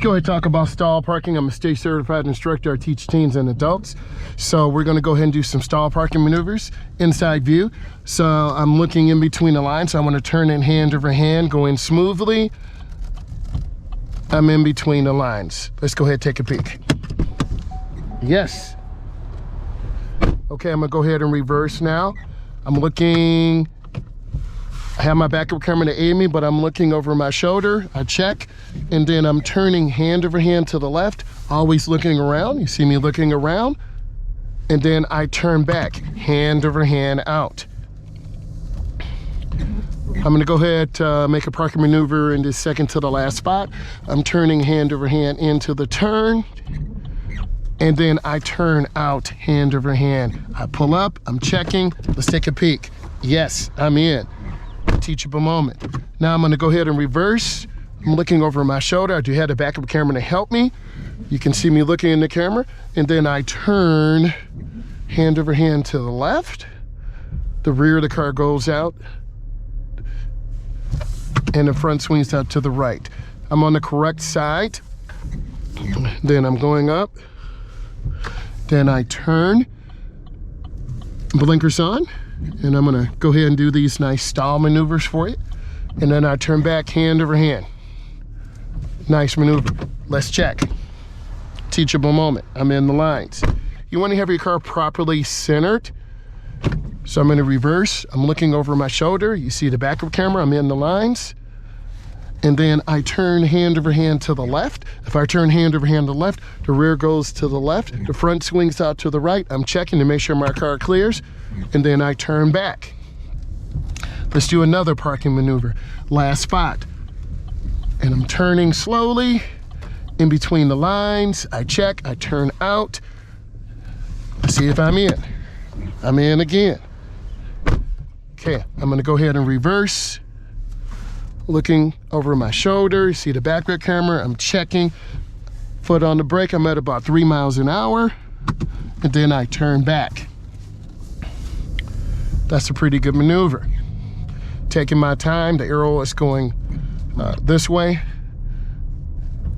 go ahead and talk about stall parking. I'm a state certified instructor. I teach teens and adults. So we're gonna go ahead and do some stall parking maneuvers, inside view. So I'm looking in between the lines. So I wanna turn in hand over hand, go in smoothly. I'm in between the lines. Let's go ahead and take a peek. Yes. Okay, I'm gonna go ahead and reverse now. I'm looking, I have my backup camera to aid me, but I'm looking over my shoulder. I check, and then I'm turning hand over hand to the left, always looking around. You see me looking around, and then I turn back, hand over hand out. I'm gonna go ahead, make a parking maneuver in this second to the last spot. I'm turning hand over hand into the turn, and then I turn out hand over hand. I pull up, I'm checking. Let's take a peek. Yes, I'm in. Teachable moment. Now I'm gonna go ahead and reverse. I'm looking over my shoulder. I do have the backup camera to help me. You can see me looking in the camera, and then I turn hand over hand to the left. The rear of the car goes out, and the front swings out to the right. I'm on the correct side. Then I'm going up. Then I turn, blinkers on, and I'm gonna go ahead and do these nice stall maneuvers for you. And then I turn back hand over hand. Nice maneuver. Let's check. Teachable moment. I'm in the lines. You wanna have your car properly centered. So I'm gonna reverse. I'm looking over my shoulder. You see the backup camera, I'm in the lines. And then I turn hand over hand to the left. If I turn hand over hand to the left, the rear goes to the left, the front swings out to the right. I'm checking to make sure my car clears, and then I turn back. Let's do another parking maneuver. Last spot. And I'm turning slowly in between the lines. I check, I turn out. Let's see if I'm in. I'm in again. Okay, I'm gonna go ahead and reverse. Looking over my shoulder, you see the backup camera, I'm checking. Foot on the brake, I'm at about 3 miles an hour, and then I turn back. That's a pretty good maneuver. Taking my time, the arrow is going this way.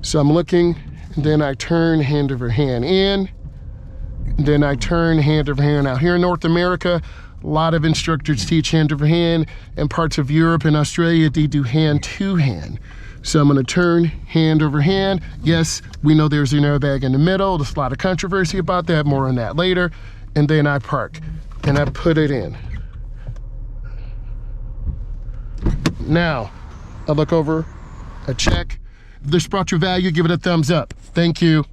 So I'm looking, and then I turn hand over hand in, and then I turn hand over hand out. Here in North America, a lot of instructors teach hand over hand. In parts of Europe and Australia, they do hand to hand. So I'm gonna turn hand over hand. Yes, we know there's an airbag in the middle. There's a lot of controversy about that, more on that later. And then I park, and I put it in. Now, I look over, I check. If this brought you value, give it a thumbs up. Thank you.